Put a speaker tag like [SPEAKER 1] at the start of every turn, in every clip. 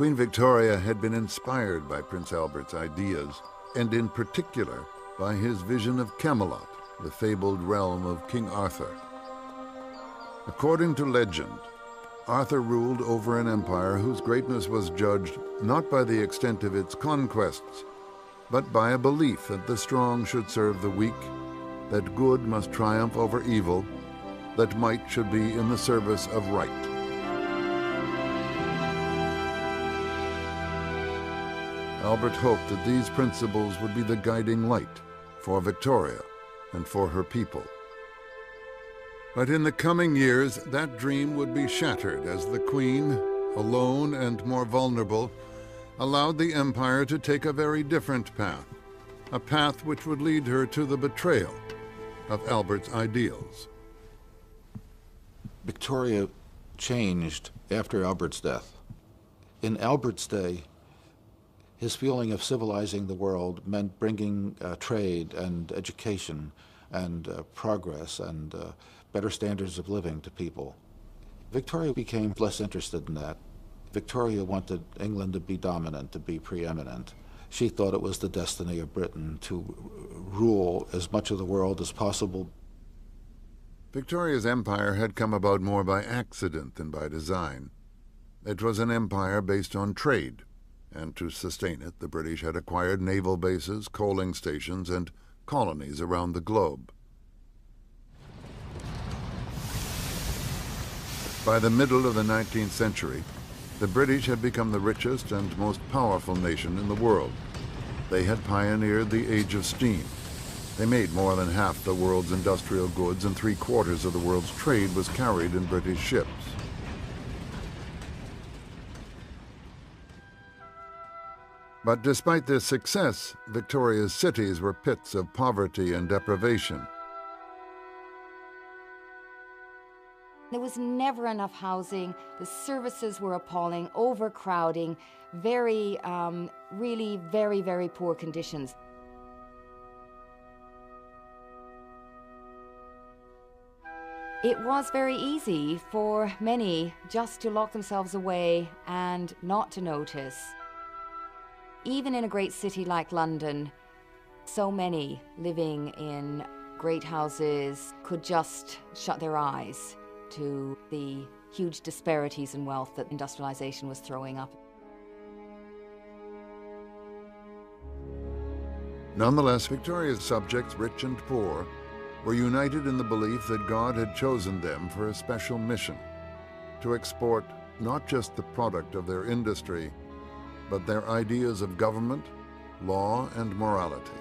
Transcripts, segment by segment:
[SPEAKER 1] Queen Victoria had been inspired by Prince Albert's ideas, and in particular by his vision of Camelot, the fabled realm of King Arthur. According to legend, Arthur ruled over an empire whose greatness was judged not by the extent of its conquests, but by a belief that the strong should serve the weak, that good must triumph over evil, that might should be in the service of right. Albert hoped that these principles would be the guiding light for Victoria and for her people. But in the coming years, that dream would be shattered as the Queen, alone and more vulnerable, allowed the empire to take a very different path, a path which would lead her to the betrayal of Albert's ideals.
[SPEAKER 2] Victoria changed after Albert's death. In Albert's day, his feeling of civilizing the world meant bringing trade and education and progress and better standards of living to people. Victoria became less interested in that. Victoria wanted England to be dominant, to be preeminent. She thought it was the destiny of Britain to rule as much of the world as possible.
[SPEAKER 1] Victoria's empire had come about more by accident than by design. It was an empire based on trade, and to sustain it, the British had acquired naval bases, coaling stations, and colonies around the globe. By the middle of the 19th century, the British had become the richest and most powerful nation in the world. They had pioneered the age of steam. They made more than half the world's industrial goods, and 3/4 of the world's trade was carried in British ships. But despite this success, Victoria's cities were pits of poverty and deprivation.
[SPEAKER 3] There was never enough housing. The services were appalling, overcrowding, really very, very poor conditions. It was very easy for many just to lock themselves away and not to notice. Even in a great city like London, so many living in great houses could just shut their eyes to the huge disparities in wealth that industrialization was throwing up.
[SPEAKER 1] Nonetheless, Victoria's subjects, rich and poor, were united in the belief that God had chosen them for a special mission, to export not just the product of their industry, but their ideas of government, law, and morality.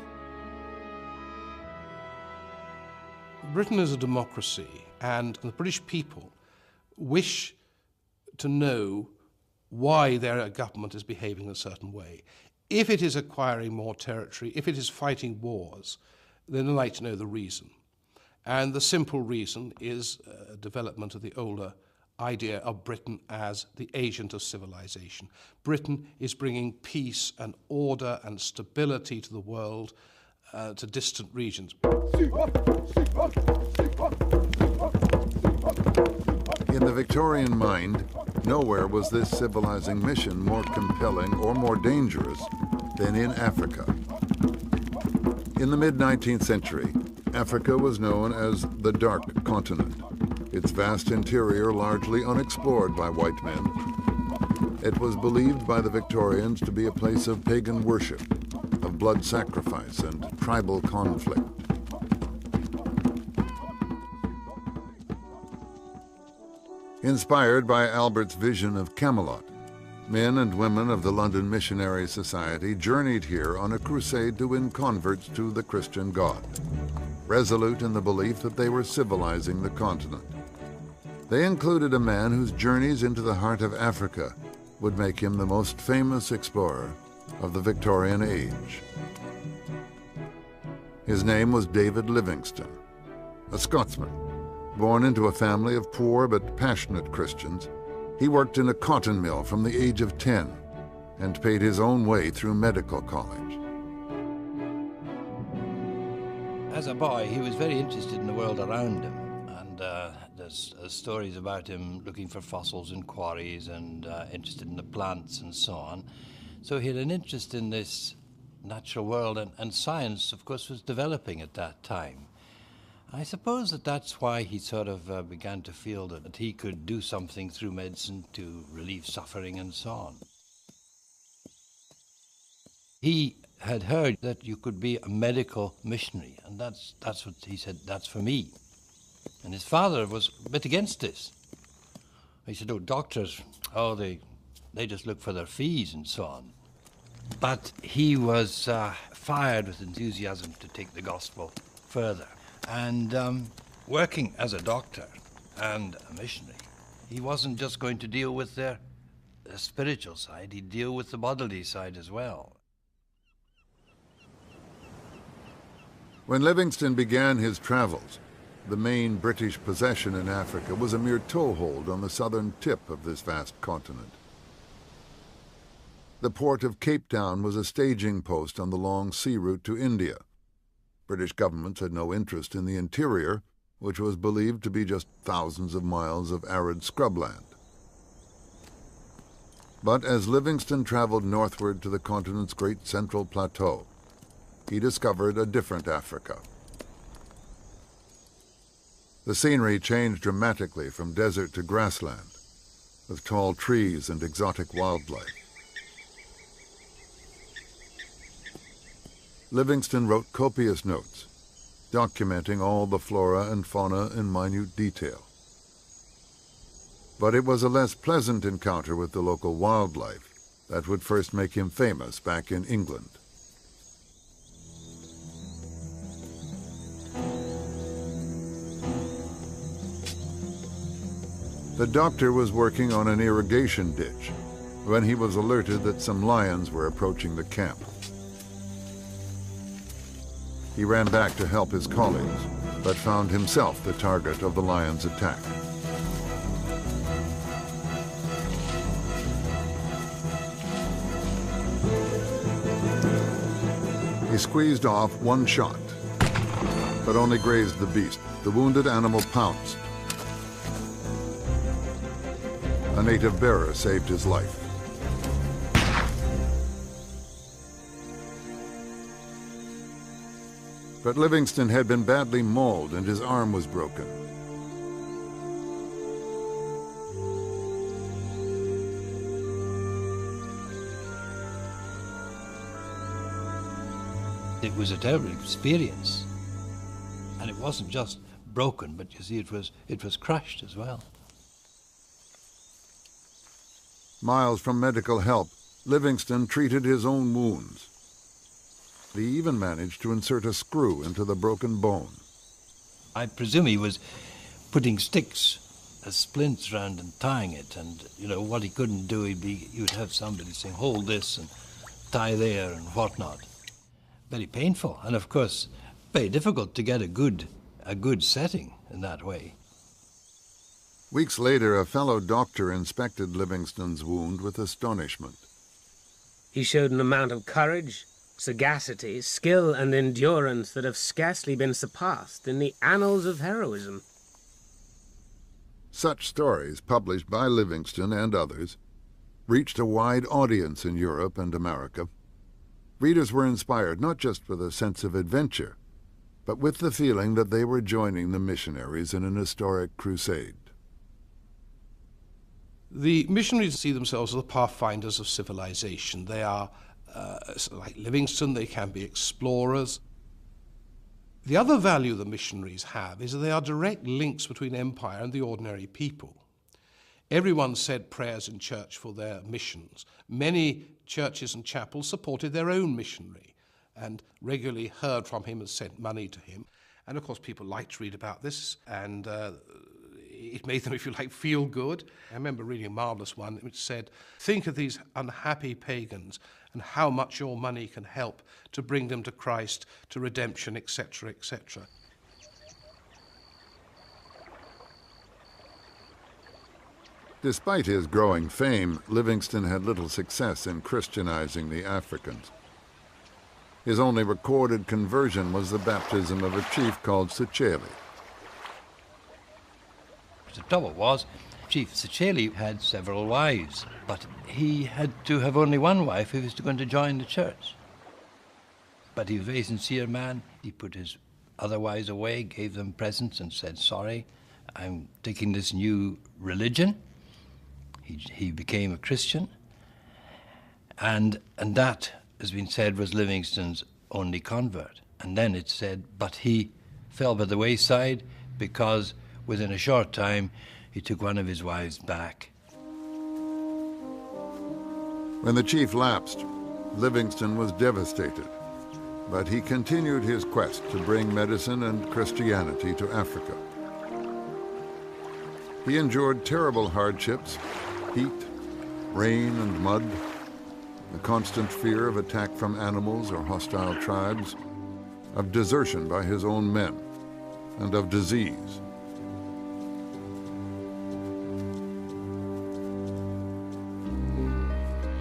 [SPEAKER 4] Britain is a democracy, and the British people wish to know why their government is behaving in a certain way. If it is acquiring more territory, if it is fighting wars, then they like to know the reason. And the simple reason is development of the older idea of Britain as the agent of civilization. Britain is bringing peace and order and stability to the world, to distant regions.
[SPEAKER 1] In the Victorian mind, nowhere was this civilizing mission more compelling or more dangerous than in Africa. In the mid-19th century, Africa was known as the Dark Continent, its vast interior largely unexplored by white men. It was believed by the Victorians to be a place of pagan worship, of blood sacrifice and tribal conflict. Inspired by Albert's vision of Camelot, men and women of the London Missionary Society journeyed here on a crusade to win converts to the Christian God, resolute in the belief that they were civilizing the continent. They included a man whose journeys into the heart of Africa would make him the most famous explorer of the Victorian age. His name was David Livingstone, a Scotsman. Born into a family of poor but passionate Christians, he worked in a cotton mill from the age of 10 and paid his own way through medical college.
[SPEAKER 5] As a boy, he was very interested in the world around him, and the numerous stories about him looking for fossils in quarries and interested in the plants and so on. So he had an interest in this natural world, and science, of course, was developing at that time. I suppose that's why he sort of began to feel that he could do something through medicine to relieve suffering and so on. He had heard that you could be a medical missionary, and that's what he said, that's for me. And his father was a bit against this. He said, oh, doctors, they just look for their fees and so on. But he was fired with enthusiasm to take the gospel further. And working as a doctor and a missionary, he wasn't just going to deal with the spiritual side, he'd deal with the bodily side as well.
[SPEAKER 1] When Livingstone began his travels, the main British possession in Africa was a mere toehold on the southern tip of this vast continent. The port of Cape Town was a staging post on the long sea route to India. British governments had no interest in the interior, which was believed to be just thousands of miles of arid scrubland. But as Livingstone traveled northward to the continent's great central plateau, he discovered a different Africa. The scenery changed dramatically from desert to grassland, with tall trees and exotic wildlife. Livingstone wrote copious notes, documenting all the flora and fauna in minute detail. But it was a less pleasant encounter with the local wildlife that would first make him famous back in England. The doctor was working on an irrigation ditch when he was alerted that some lions were approaching the camp. He ran back to help his colleagues, but found himself the target of the lions' attack. He squeezed off one shot, but only grazed the beast. The wounded animal pounced. A native bearer saved his life. But Livingstone had been badly mauled and his arm was broken.
[SPEAKER 5] It was a terrible experience. And it wasn't just broken, but you see, it was crushed as well.
[SPEAKER 1] Miles from medical help, Livingstone treated his own wounds. He even managed to insert a screw into the broken bone.
[SPEAKER 5] I presume he was putting sticks as splints round and tying it, and what he couldn't do, he would have somebody saying, hold this and tie there and whatnot. Very painful, and of course very difficult to get a good setting in that way.
[SPEAKER 1] Weeks later, a fellow doctor inspected Livingstone's wound with astonishment.
[SPEAKER 6] He showed an amount of courage, sagacity, skill and endurance that have scarcely been surpassed in the annals of heroism.
[SPEAKER 1] Such stories, published by Livingstone and others, reached a wide audience in Europe and America. Readers were inspired not just with a sense of adventure, but with the feeling that they were joining the missionaries in an historic crusade.
[SPEAKER 4] The missionaries see themselves as the pathfinders of civilization. They are, like Livingstone, they can be explorers. The other value the missionaries have is that they are direct links between empire and the ordinary people. Everyone said prayers in church for their missions. Many churches and chapels supported their own missionary and regularly heard from him and sent money to him. And of course people liked to read about this, and it made them, if you like, feel good. I remember reading a marvellous one which said, think of these unhappy pagans and how much your money can help to bring them to Christ, to redemption, etc., etc.
[SPEAKER 1] Despite his growing fame, Livingstone had little success in Christianizing the Africans. His only recorded conversion was the baptism of a chief called Secheli.
[SPEAKER 5] The trouble was, Chief Secheli had several wives, but he had to have only one wife if he was going to join the church. But he was a very sincere man. He put his other wives away, gave them presents and said, sorry, I'm taking this new religion. He became a Christian. And that, has been said, was Livingstone's only convert. And then it's said, but he fell by the wayside because within a short time he took one of his wives back.
[SPEAKER 1] When the chief lapsed, Livingstone was devastated, but he continued his quest to bring medicine and Christianity to Africa. He endured terrible hardships, heat, rain and mud, the constant fear of attack from animals or hostile tribes, of desertion by his own men, and of disease.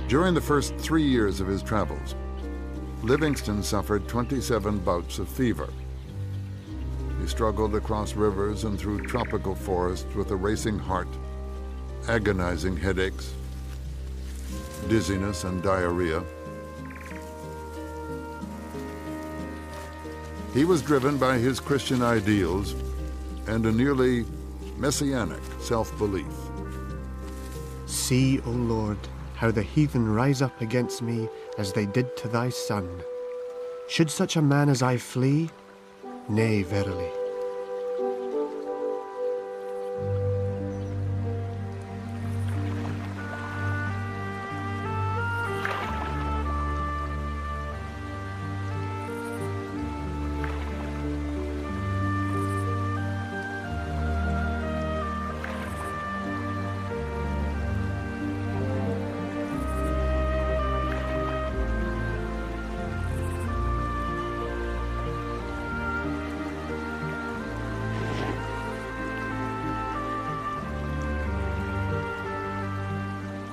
[SPEAKER 1] During the first 3 years of his travels, Livingstone suffered 27 bouts of fever. He struggled across rivers and through tropical forests with a racing heart, agonizing headaches, dizziness and diarrhea. He was driven by his Christian ideals and a nearly messianic self-belief.
[SPEAKER 7] See, O Lord, how the heathen rise up against me as they did to thy son. Should such a man as I flee? Nay, verily.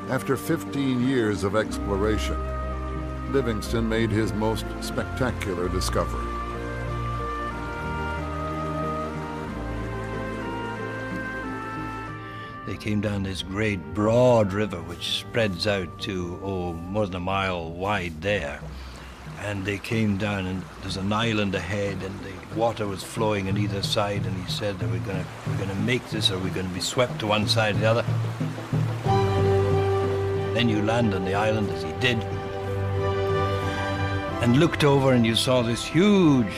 [SPEAKER 1] After 15 years of exploration, Livingstone made his most spectacular discovery.
[SPEAKER 5] They came down this great broad river which spreads out to, more than a mile wide there. And they came down and there's an island ahead and the water was flowing on either side, and he said that we're going to make this, or we're going to be swept to one side or the other. Then you land on the island, as he did, and looked over and you saw this huge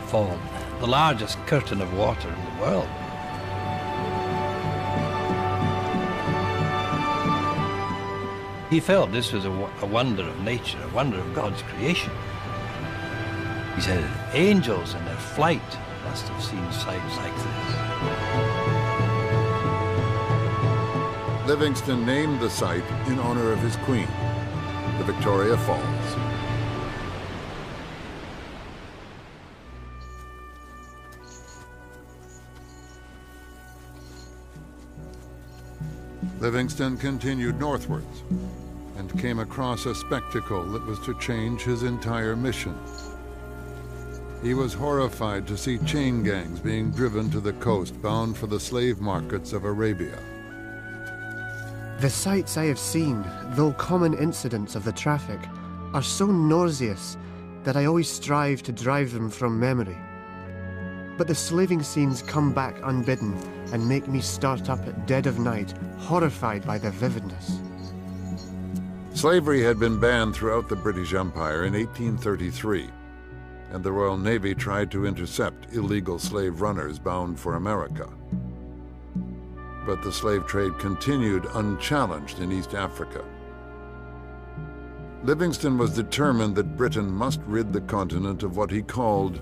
[SPEAKER 5] fall, the largest curtain of water in the world. He felt this was a wonder of nature, a wonder of God's creation. He said angels in their flight must have seen sights like this.
[SPEAKER 1] Livingstone named the site in honor of his queen, the Victoria Falls. Livingstone continued northwards and came across a spectacle that was to change his entire mission. He was horrified to see chain gangs being driven to the coast bound for the slave markets of Arabia.
[SPEAKER 7] The sights I have seen, though common incidents of the traffic, are so nauseous that I always strive to drive them from memory. But the slaving scenes come back unbidden and make me start up at dead of night, horrified by their vividness.
[SPEAKER 1] Slavery had been banned throughout the British Empire in 1833, and the Royal Navy tried to intercept illegal slave runners bound for America. But the slave trade continued unchallenged in East Africa. Livingstone was determined that Britain must rid the continent of what he called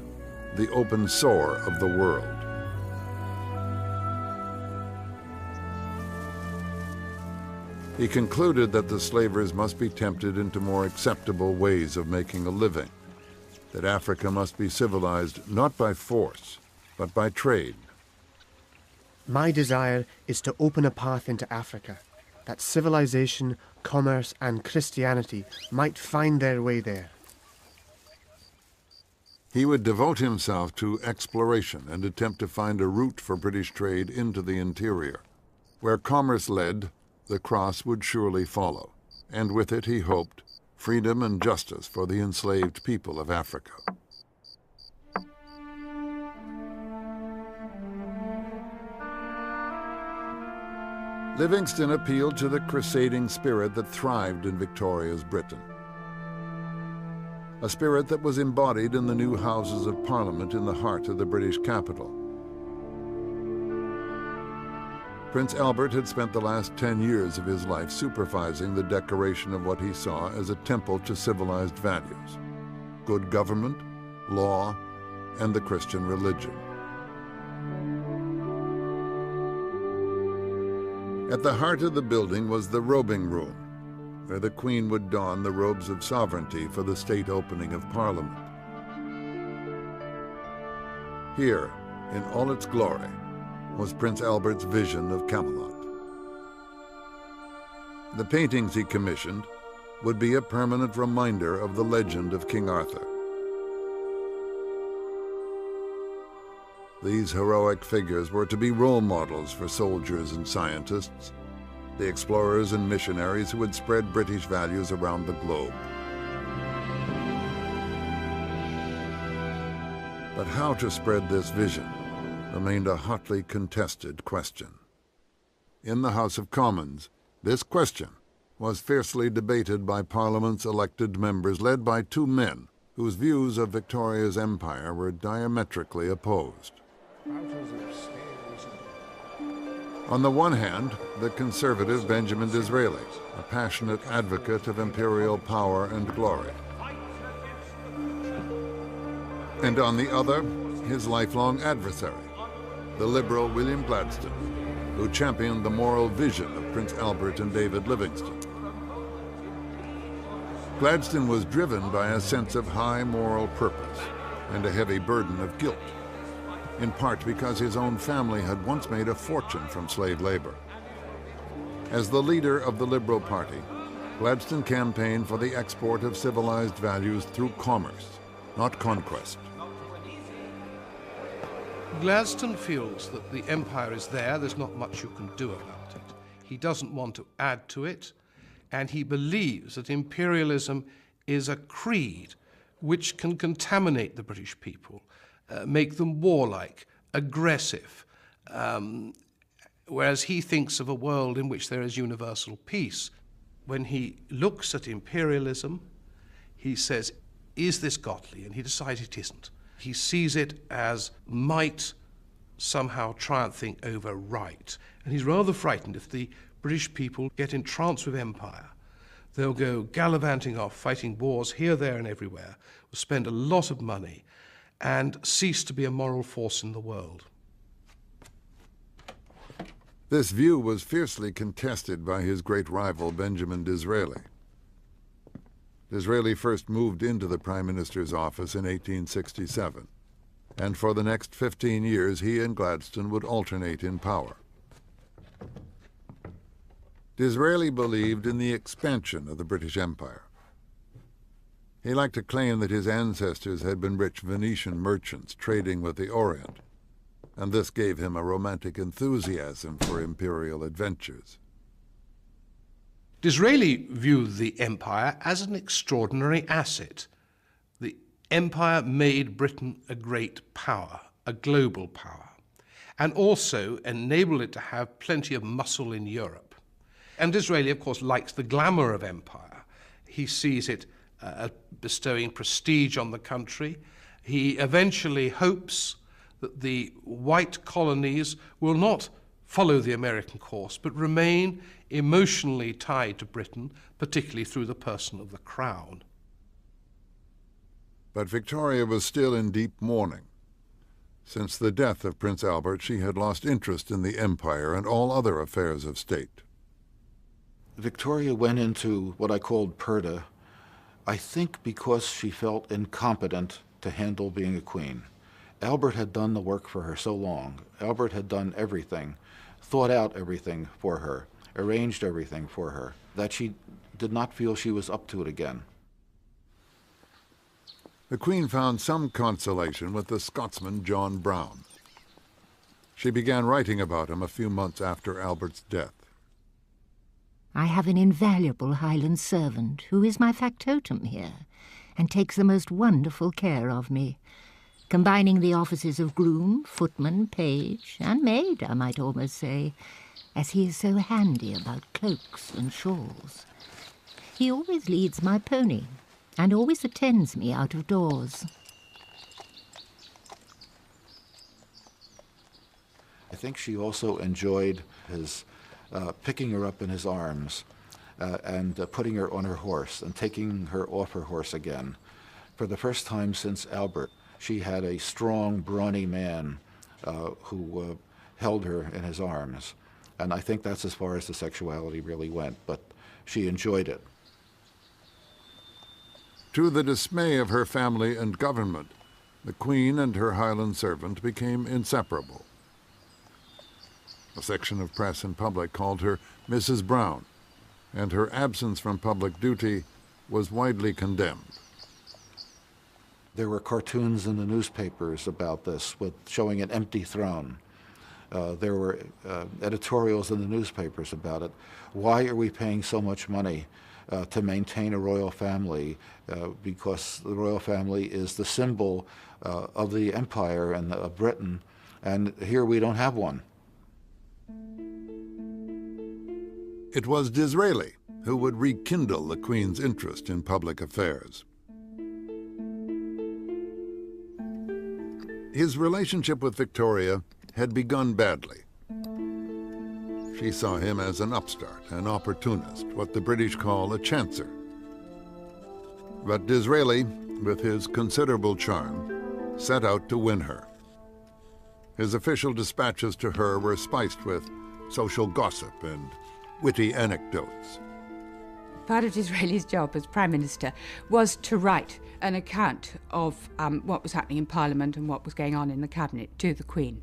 [SPEAKER 1] the open sore of the world. He concluded that the slavers must be tempted into more acceptable ways of making a living, that Africa must be civilized not by force, but by trade.
[SPEAKER 7] My desire is to open a path into Africa, that civilization, commerce, and Christianity might find their way there.
[SPEAKER 1] He would devote himself to exploration and attempt to find a route for British trade into the interior. Where commerce led, the cross would surely follow, and with it, he hoped, freedom and justice for the enslaved people of Africa. Livingstone appealed to the crusading spirit that thrived in Victoria's Britain. A spirit that was embodied in the new Houses of Parliament in the heart of the British capital. Prince Albert had spent the last 10 years of his life supervising the decoration of what he saw as a temple to civilized values: good government, law, and the Christian religion. At the heart of the building was the robing room, where the Queen would don the robes of sovereignty for the state opening of Parliament. Here, in all its glory, was Prince Albert's vision of Camelot. The paintings he commissioned would be a permanent reminder of the legend of King Arthur. These heroic figures were to be role models for soldiers and scientists, the explorers and missionaries who would spread British values around the globe. But how to spread this vision remained a hotly contested question. In the House of Commons, this question was fiercely debated by Parliament's elected members, led by two men whose views of Victoria's empire were diametrically opposed. On the one hand, the conservative Benjamin Disraeli, a passionate advocate of imperial power and glory. And on the other, his lifelong adversary, the liberal William Gladstone, who championed the moral vision of Prince Albert and David Livingstone. Gladstone was driven by a sense of high moral purpose and a heavy burden of guilt, in part because his own family had once made a fortune from slave labor. As the leader of the Liberal Party, Gladstone campaigned for the export of civilized values through commerce, not conquest.
[SPEAKER 4] Gladstone feels that the empire is there, there's not much you can do about it. He doesn't want to add to it, and he believes that imperialism is a creed which can contaminate the British people, make them warlike, aggressive, whereas he thinks of a world in which there is universal peace. When he looks at imperialism, he says, is this godly? And he decides it isn't. He sees it as might somehow triumphing over right. And he's rather frightened if the British people get entranced with empire. They'll go gallivanting off, fighting wars here, there, and everywhere, will spend a lot of money, and cease to be a moral force in the world.
[SPEAKER 1] This view was fiercely contested by his great rival, Benjamin Disraeli. Disraeli first moved into the Prime Minister's office in 1867, and for the next 15 years he and Gladstone would alternate in power. Disraeli believed in the expansion of the British Empire. He liked to claim that his ancestors had been rich Venetian merchants trading with the Orient, and this gave him a romantic enthusiasm for imperial adventures.
[SPEAKER 4] Disraeli viewed the empire as an extraordinary asset. The empire made Britain a great power, a global power, and also enabled it to have plenty of muscle in Europe. And Disraeli, of course, likes the glamour of empire. He sees it bestowing prestige on the country. He eventually hopes that the white colonies will not follow the American course, but remain emotionally tied to Britain, particularly through the person of the Crown.
[SPEAKER 1] But Victoria was still in deep mourning. Since the death of Prince Albert, she had lost interest in the empire and all other affairs of state.
[SPEAKER 2] Victoria went into what I called purdah, I think because she felt incompetent to handle being a queen. Albert had done the work for her so long. Albert had done everything, thought out everything for her, arranged everything for her, that she did not feel she was up to it again.
[SPEAKER 1] the Queen found some consolation with the Scotsman John Brown. She began writing about him a few months after Albert's death.
[SPEAKER 8] I have an invaluable Highland servant who is my factotum here and takes the most wonderful care of me, combining the offices of groom, footman, page, and maid, I might almost say, as he is so handy about cloaks and shawls. He always leads my pony and always attends me out of doors.
[SPEAKER 2] I think she also enjoyed his picking her up in his arms and putting her on her horse and taking her off her horse again. For the first time since Albert, she had a strong, brawny man who held her in his arms. And I think that's as far as the sexuality really went, but she enjoyed it.
[SPEAKER 1] To the dismay of her family and government, the Queen and her Highland servant became inseparable. A section of press and public called her Mrs. Brown, and her absence from public duty was widely condemned.
[SPEAKER 2] There were cartoons in the newspapers about this, with showing an empty throne. There were editorials in the newspapers about it. Why are we paying so much money to maintain a royal family? Because the royal family is the symbol of the empire and of Britain, and here we don't have one.
[SPEAKER 1] It was Disraeli who would rekindle the Queen's interest in public affairs. His relationship with Victoria had begun badly. She saw him as an upstart, an opportunist, what the British call a chancer. But Disraeli, with his considerable charm, set out to win her. His official dispatches to her were spiced with social gossip and witty anecdotes.
[SPEAKER 9] Part of Disraeli's job as Prime Minister was to write an account of what was happening in Parliament and what was going on in the Cabinet to the Queen.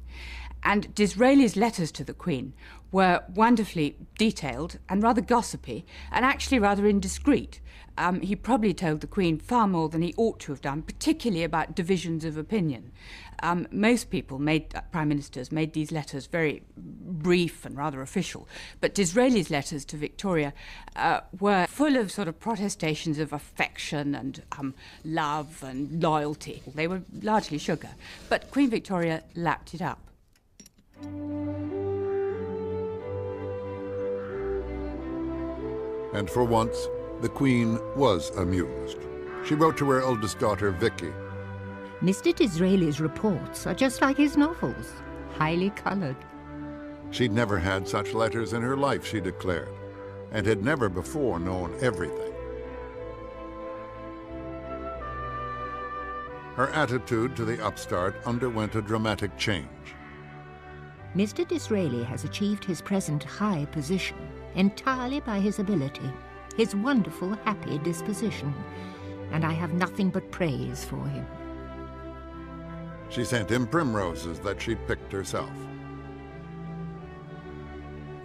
[SPEAKER 9] And Disraeli's letters to the Queen were wonderfully detailed and rather gossipy and actually rather indiscreet. He probably told the Queen far more than he ought to have done, particularly about divisions of opinion. Most people, Prime Ministers, made these letters very brief and rather official, but Disraeli's letters to Victoria were full of sort of protestations of affection and love and loyalty. They were largely sugar, but Queen Victoria lapped it up.
[SPEAKER 1] And for once, the Queen was amused. She wrote to her eldest daughter, Vicky.
[SPEAKER 8] Mr. Disraeli's reports are just like his novels, highly coloured.
[SPEAKER 1] She'd never had such letters in her life, she declared, and had never before known everything. Her attitude to the upstart underwent a dramatic change.
[SPEAKER 8] Mr. Disraeli has achieved his present high position entirely by his ability, his wonderful, happy disposition, and I have nothing but praise for him.
[SPEAKER 1] She sent him primroses that she'd picked herself.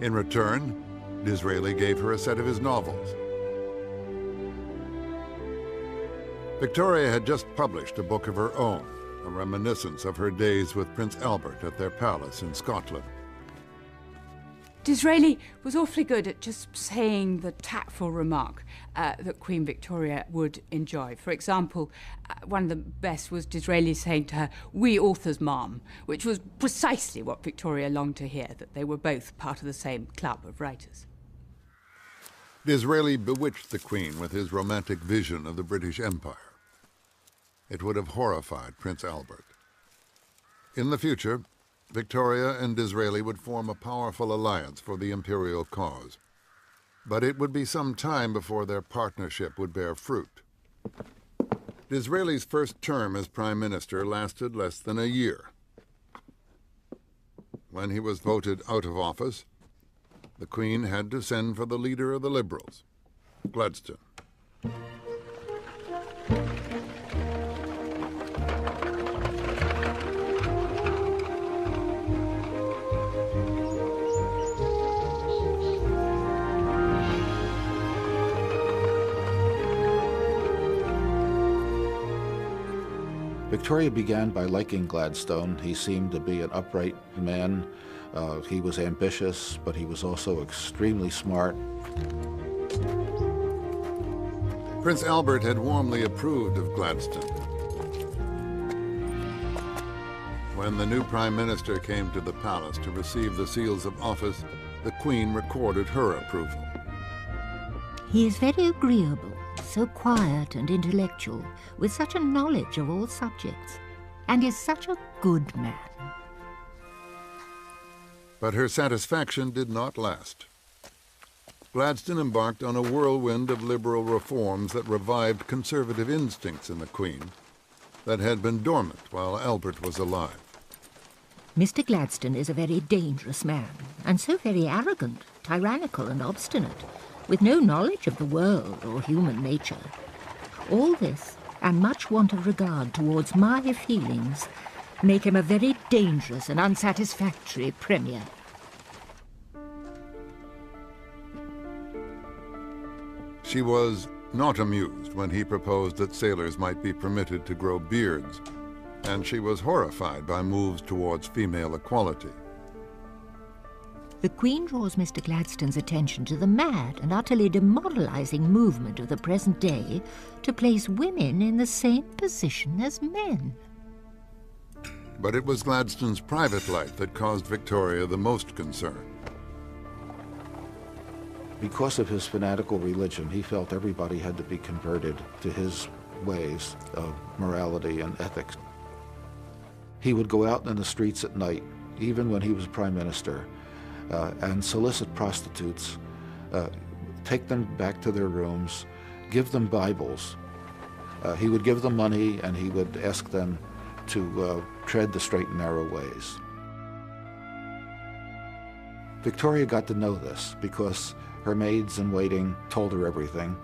[SPEAKER 1] In return, Disraeli gave her a set of his novels. Victoria had just published a book of her own, a reminiscence of her days with Prince Albert at their palace in Scotland.
[SPEAKER 9] Disraeli was awfully good at just saying the tactful remark that Queen Victoria would enjoy. For example, one of the best was Disraeli saying to her, "We authors, ma'am," which was precisely what Victoria longed to hear, that they were both part of the same club of writers.
[SPEAKER 1] Disraeli bewitched the Queen with his romantic vision of the British Empire. It would have horrified Prince Albert. In the future, Victoria and Disraeli would form a powerful alliance for the imperial cause. But it would be some time before their partnership would bear fruit. Disraeli's first term as Prime Minister lasted less than a year. When he was voted out of office, the Queen had to send for the leader of the Liberals, Gladstone.
[SPEAKER 2] Victoria began by liking Gladstone. He seemed to be an upright man. He was ambitious, but he was also extremely smart.
[SPEAKER 1] Prince Albert had warmly approved of Gladstone. When the new Prime Minister came to the palace to receive the seals of office, the Queen recorded her approval.
[SPEAKER 8] He is very agreeable, so quiet and intellectual, with such a knowledge of all subjects, and is such a good man.
[SPEAKER 1] But her satisfaction did not last. Gladstone embarked on a whirlwind of liberal reforms that revived conservative instincts in the Queen that had been dormant while Albert was alive.
[SPEAKER 8] Mr. Gladstone is a very dangerous man, and so very arrogant, tyrannical and obstinate, with no knowledge of the world or human nature. All this, and much want of regard towards my feelings, make him a very dangerous and unsatisfactory Premier.
[SPEAKER 1] She was not amused when he proposed that sailors might be permitted to grow beards, and she was horrified by moves towards female equality.
[SPEAKER 8] The Queen draws Mr. Gladstone's attention to the mad and utterly demoralizing movement of the present day to place women in the same position as men.
[SPEAKER 1] But it was Gladstone's private life that caused Victoria the most concern.
[SPEAKER 2] Because of his fanatical religion, he felt everybody had to be converted to his ways of morality and ethics. He would go out in the streets at night, even when he was Prime Minister, and solicit prostitutes, take them back to their rooms, give them Bibles. He would give them money, and he would ask them to tread the straight and narrow ways. Victoria got to know this because her maids-in-waiting told her everything,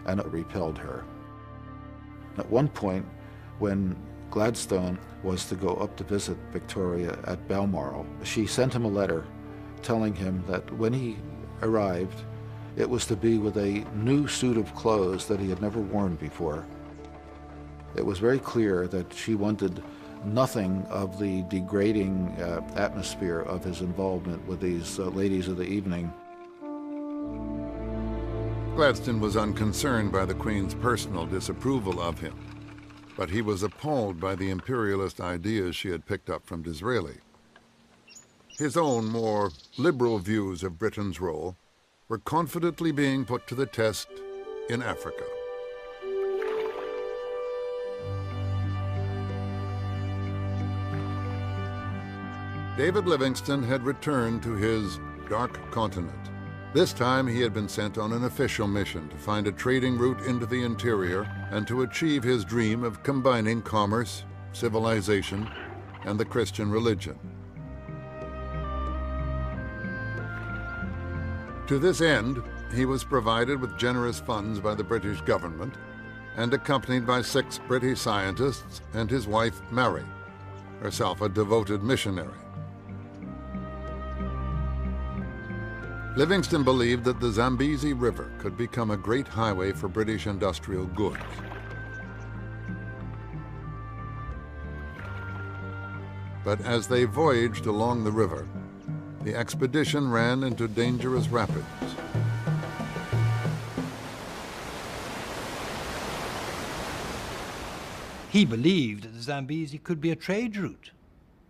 [SPEAKER 2] and it repelled her. At one point, when Gladstone was to go up to visit Victoria at Balmoral, she sent him a letter telling him that when he arrived, it was to be with a new suit of clothes that he had never worn before. It was very clear that she wanted nothing of the degrading atmosphere of his involvement with these ladies of the evening.
[SPEAKER 1] Gladstone was unconcerned by the Queen's personal disapproval of him, but he was appalled by the imperialist ideas she had picked up from Disraeli. His own more liberal views of Britain's role were confidently being put to the test in Africa. David Livingstone had returned to his dark continent. This time he had been sent on an official mission to find a trading route into the interior and to achieve his dream of combining commerce, civilization, and the Christian religion. To this end, he was provided with generous funds by the British government and accompanied by 6 British scientists and his wife Mary, herself a devoted missionary. Livingstone believed that the Zambezi River could become a great highway for British industrial goods. But as they voyaged along the river, the expedition ran into dangerous rapids.
[SPEAKER 5] He believed that the Zambezi could be a trade route,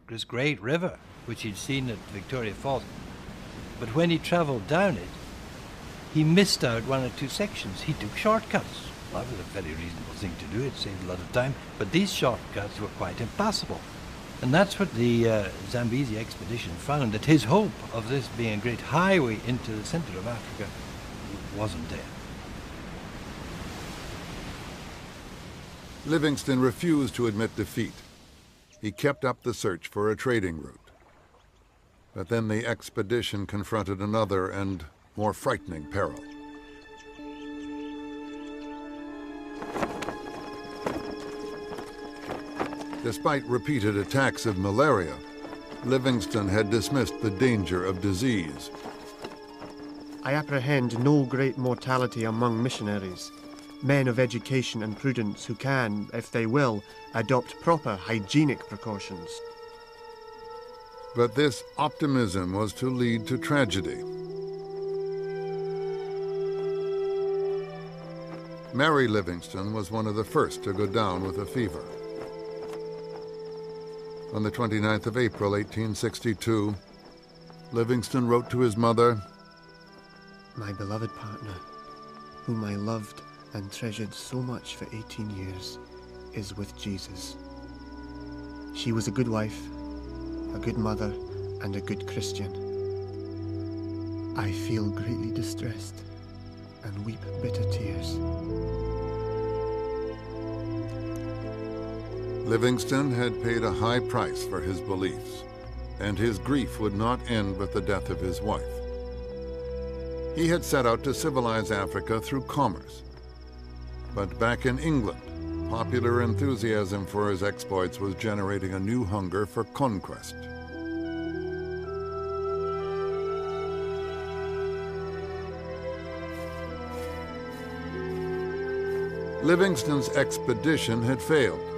[SPEAKER 5] this great river, which he'd seen at Victoria Falls. But when he travelled down it, he missed out 1 or 2 sections. He took shortcuts. That was a very reasonable thing to do. It saved a lot of time. But these shortcuts were quite impassable. And that's what the Zambezi expedition found, that his hope of this being a great highway into the centre of Africa wasn't there.
[SPEAKER 1] Livingstone refused to admit defeat. He kept up the search for a trading route. But then the expedition confronted another and more frightening peril. Despite repeated attacks of malaria, Livingstone had dismissed the danger of disease.
[SPEAKER 7] I apprehend no great mortality among missionaries, men of education and prudence who can, if they will, adopt proper hygienic precautions.
[SPEAKER 1] But this optimism was to lead to tragedy. Mary Livingstone was one of the first to go down with a fever. On the 29th of April, 1862, Livingstone wrote to his mother,
[SPEAKER 7] "My beloved partner, whom I loved and treasured so much for 18 years, is with Jesus. She was a good wife, a good mother, and a good Christian. I feel greatly distressed and weep bitter tears."
[SPEAKER 1] Livingstone had paid a high price for his beliefs, and his grief would not end with the death of his wife. He had set out to civilize Africa through commerce. But back in England, popular enthusiasm for his exploits was generating a new hunger for conquest. Livingstone's expedition had failed.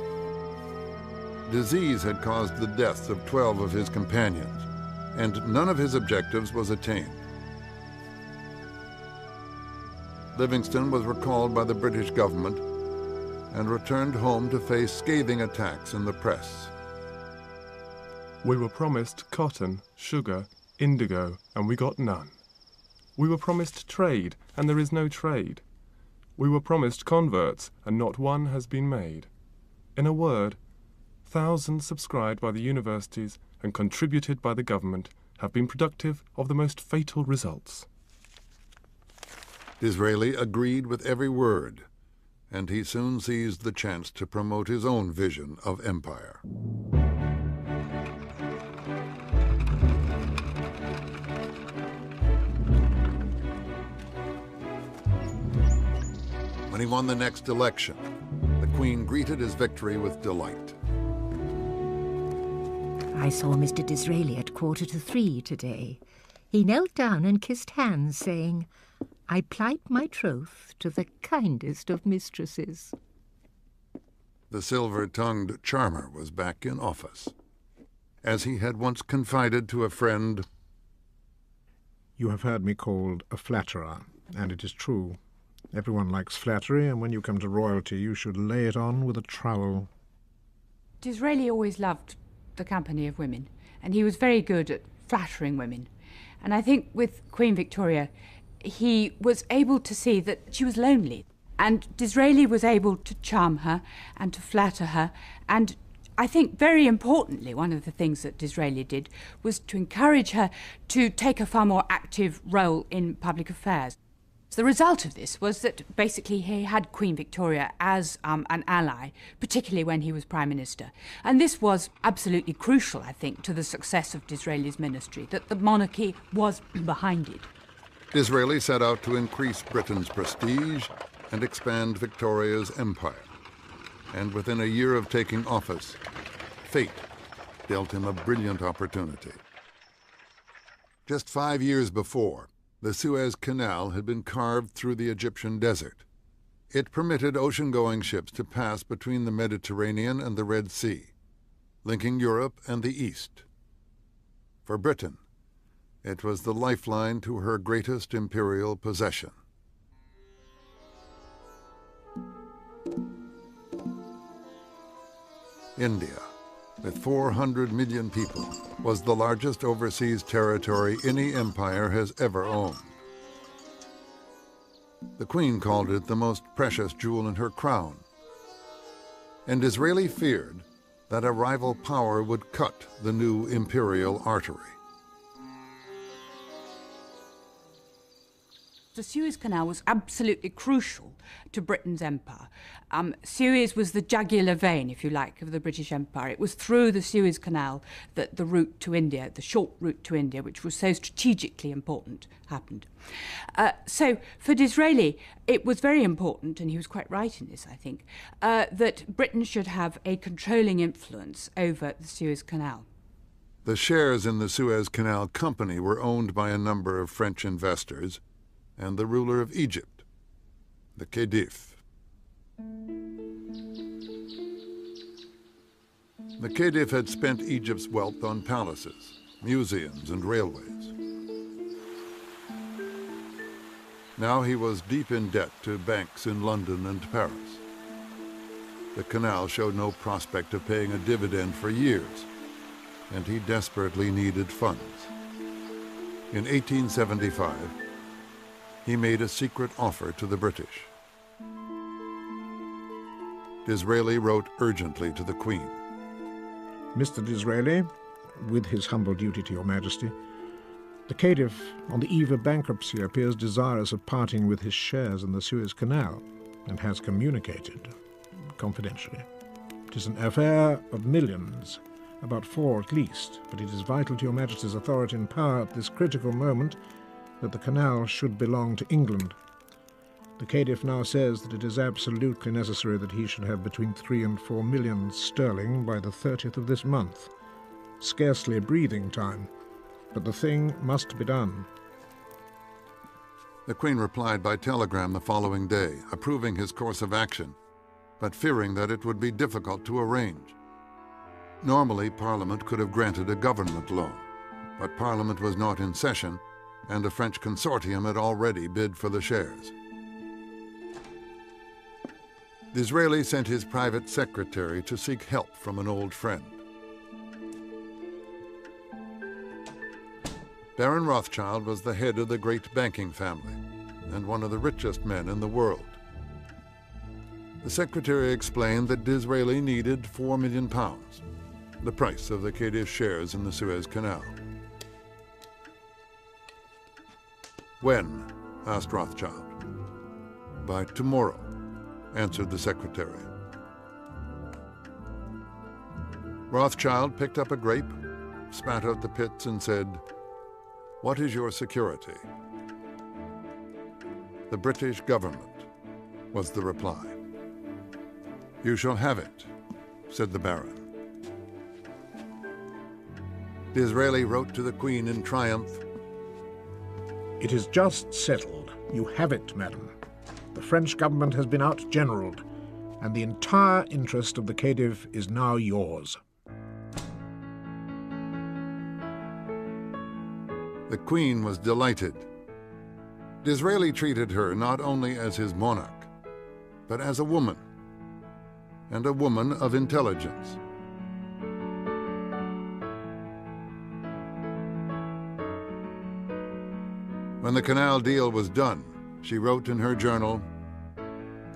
[SPEAKER 1] Disease had caused the deaths of 12 of his companions, and none of his objectives was attained. Livingstone was recalled by the British government and returned home to face scathing attacks in the press.
[SPEAKER 10] "We were promised cotton, sugar, indigo, and we got none. We were promised trade, and there is no trade. We were promised converts, and not one has been made. In a word, thousands subscribed by the universities and contributed by the government have been productive of the most fatal results."
[SPEAKER 1] Disraeli agreed with every word, and he soon seized the chance to promote his own vision of empire. When he won the next election, the Queen greeted his victory with delight.
[SPEAKER 8] I saw Mr. Disraeli at 2:45 today. He knelt down and kissed hands, saying, "I plight my troth to the kindest of mistresses."
[SPEAKER 1] The silver-tongued charmer was back in office. As he had once confided to a friend,
[SPEAKER 11] "You have heard me called a flatterer, and it is true. Everyone likes flattery, and when you come to royalty, you should lay it on with a trowel."
[SPEAKER 9] Disraeli always loved the company of women, and he was very good at flattering women. And I think with Queen Victoria, he was able to see that she was lonely. And Disraeli was able to charm her and to flatter her. And I think very importantly, one of the things that Disraeli did was to encourage her to take a far more active role in public affairs. So the result of this was that basically he had Queen Victoria as an ally, particularly when he was Prime Minister. And this was absolutely crucial, I think, to the success of Disraeli's ministry, that the monarchy was behind it.
[SPEAKER 1] Disraeli set out to increase Britain's prestige and expand Victoria's empire. And within a year of taking office, fate dealt him a brilliant opportunity. Just 5 years before, the Suez Canal had been carved through the Egyptian desert. It permitted ocean-going ships to pass between the Mediterranean and the Red Sea, linking Europe and the East. For Britain, it was the lifeline to her greatest imperial possession. India, with 400 million people, was the largest overseas territory any empire has ever owned. The Queen called it the most precious jewel in her crown, and Disraeli feared that a rival power would cut the new imperial artery.
[SPEAKER 9] The Suez Canal was absolutely crucial to Britain's empire. Suez was the jugular vein, if you like, of the British Empire. It was through the Suez Canal that the route to India, the short route to India, which was so strategically important, happened. So for Disraeli, it was very important, and he was quite right in this, I think, that Britain should have a controlling influence over the Suez Canal.
[SPEAKER 1] The shares in the Suez Canal Company were owned by a number of French investors and the ruler of Egypt, the Khedive. The Khedive had spent Egypt's wealth on palaces, museums, and railways. Now he was deep in debt to banks in London and Paris. The canal showed no prospect of paying a dividend for years, and he desperately needed funds. In 1875, he made a secret offer to the British. Disraeli wrote urgently to the Queen.
[SPEAKER 11] Mr. Disraeli, with his humble duty to your Majesty, the Khedive, on the eve of bankruptcy, appears desirous of parting with his shares in the Suez Canal, and has communicated, confidentially. It is an affair of millions, about 4 at least, but it is vital to your Majesty's authority and power at this critical moment that the canal should belong to England. The Khedive now says that it is absolutely necessary that he should have between 3 and 4 million sterling by the 30th of this month. Scarcely a breathing time, but the thing must be done.
[SPEAKER 1] The Queen replied by telegram the following day, approving his course of action, but fearing that it would be difficult to arrange. Normally, Parliament could have granted a government loan, but Parliament was not in session, and a French consortium had already bid for the shares. Disraeli sent his private secretary to seek help from an old friend. Baron Rothschild was the head of the great banking family and one of the richest men in the world. The secretary explained that Disraeli needed £4 million, the price of the Khedive shares in the Suez Canal. "When?" asked Rothschild. "By tomorrow," answered the secretary. Rothschild picked up a grape, spat out the pits, and said, "What is your security?" "The British government," was the reply. "You shall have it," said the Baron. Disraeli wrote to the Queen in triumph,
[SPEAKER 11] It is just settled. You have it, madam. The French government has been outgeneraled, and the entire interest of the Khedive is now yours.
[SPEAKER 1] The Queen was delighted. Disraeli treated her not only as his monarch, but as a woman, and a woman of intelligence. When the canal deal was done, she wrote in her journal,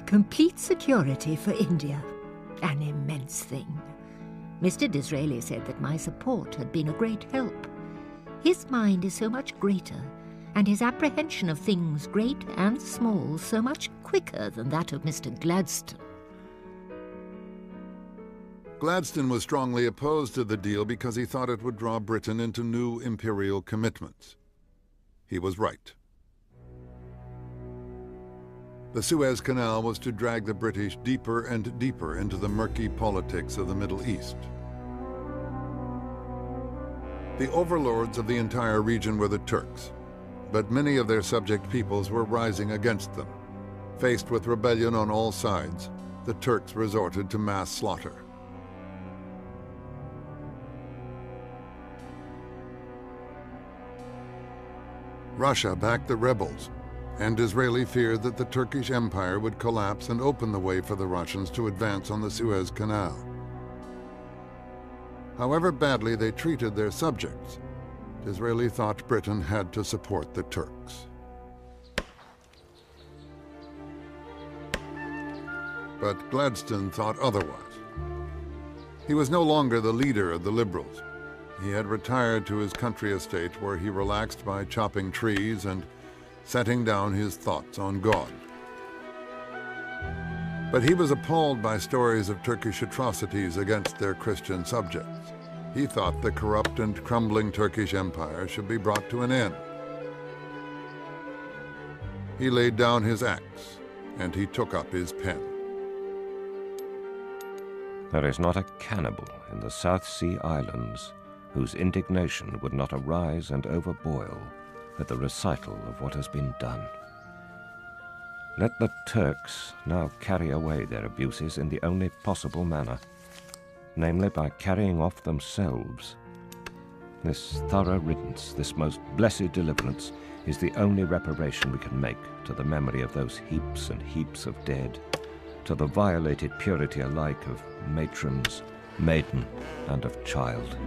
[SPEAKER 8] Complete security for India. An immense thing. Mr. Disraeli said that my support had been a great help. His mind is so much greater, and his apprehension of things great and small so much quicker than that of Mr. Gladstone.
[SPEAKER 1] Gladstone was strongly opposed to the deal because he thought it would draw Britain into new imperial commitments. He was right. The Suez Canal was to drag the British deeper and deeper into the murky politics of the Middle East. The overlords of the entire region were the Turks, but many of their subject peoples were rising against them. Faced with rebellion on all sides, the Turks resorted to mass slaughter. Russia backed the rebels, and Disraeli feared that the Turkish Empire would collapse and open the way for the Russians to advance on the Suez Canal. However badly they treated their subjects, Disraeli thought Britain had to support the Turks. But Gladstone thought otherwise. He was no longer the leader of the Liberals. He had retired to his country estate where he relaxed by chopping trees and setting down his thoughts on God. But he was appalled by stories of Turkish atrocities against their Christian subjects. He thought the corrupt and crumbling Turkish Empire should be brought to an end. He laid down his axe, and he took up his pen.
[SPEAKER 12] There is not a cannibal in the South Sea Islands whose indignation would not arise and overboil at the recital of what has been done. Let the Turks now carry away their abuses in the only possible manner, namely by carrying off themselves. This thorough riddance, this most blessed deliverance, is the only reparation we can make to the memory of those heaps and heaps of dead, to the violated purity alike of matrons, maiden, and of child.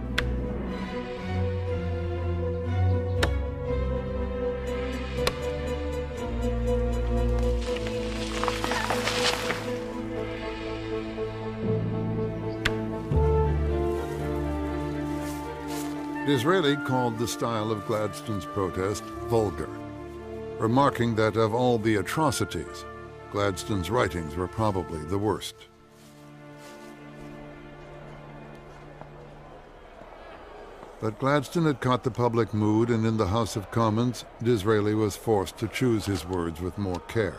[SPEAKER 1] Disraeli called the style of Gladstone's protest vulgar, remarking that of all the atrocities, Gladstone's writings were probably the worst. But Gladstone had caught the public mood, and in the House of Commons, Disraeli was forced to choose his words with more care.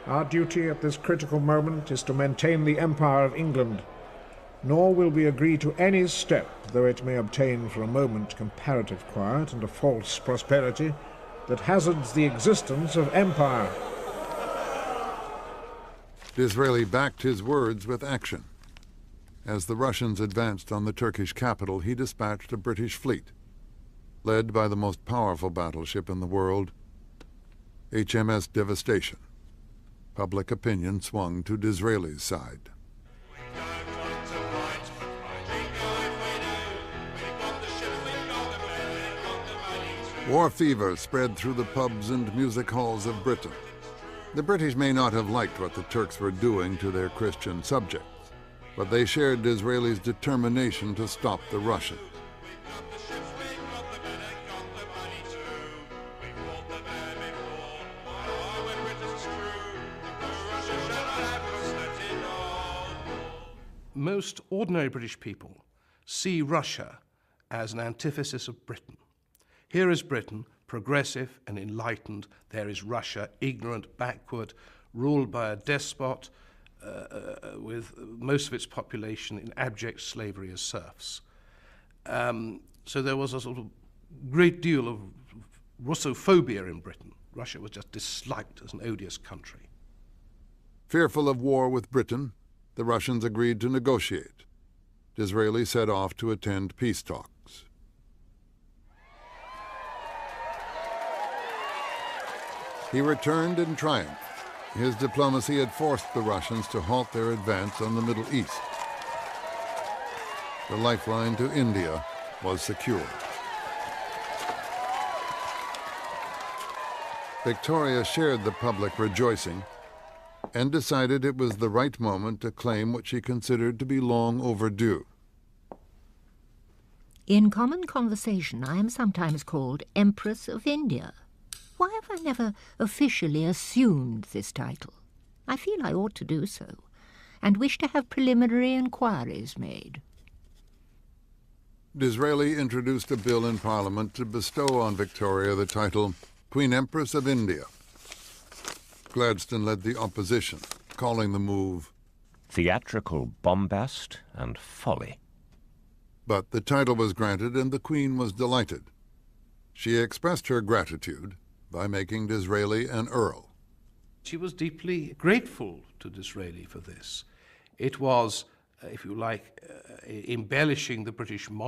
[SPEAKER 11] Our duty at this critical moment is to maintain the Empire of England, nor will we agree to any step, though it may obtain for a moment comparative quiet and a false prosperity, that hazards the existence of empire.
[SPEAKER 1] Disraeli backed his words with action. As the Russians advanced on the Turkish capital, he dispatched a British fleet, led by the most powerful battleship in the world, HMS Devastation. Public opinion swung to Disraeli's side. War fever spread through the pubs and music halls of Britain. The British may not have liked what the Turks were doing to their Christian subjects, but they shared Disraeli's determination to stop the Russians.
[SPEAKER 4] Most ordinary British people see Russia as an antithesis of Britain. Here is Britain, progressive and enlightened. There is Russia, ignorant, backward, ruled by a despot with most of its population in abject slavery as serfs. So there was a sort of great deal of Russophobia in Britain. Russia was just disliked as an odious country.
[SPEAKER 1] Fearful of war with Britain, the Russians agreed to negotiate. Disraeli set off to attend peace talks. He returned in triumph. His diplomacy had forced the Russians to halt their advance on the Middle East. The lifeline to India was secured. Victoria shared the public rejoicing and decided it was the right moment to claim what she considered to be long overdue.
[SPEAKER 8] In common conversation, I am sometimes called Empress of India. Why have I never officially assumed this title? I feel I ought to do so, and wish to have preliminary inquiries made.
[SPEAKER 1] Disraeli introduced a bill in Parliament to bestow on Victoria the title Queen Empress of India. Gladstone led the opposition, calling the move
[SPEAKER 12] theatrical bombast and folly.
[SPEAKER 1] But the title was granted, and the Queen was delighted. She expressed her gratitude by making Disraeli an earl.
[SPEAKER 4] She was deeply grateful to Disraeli for this. It was, if you like, embellishing the British monarchy.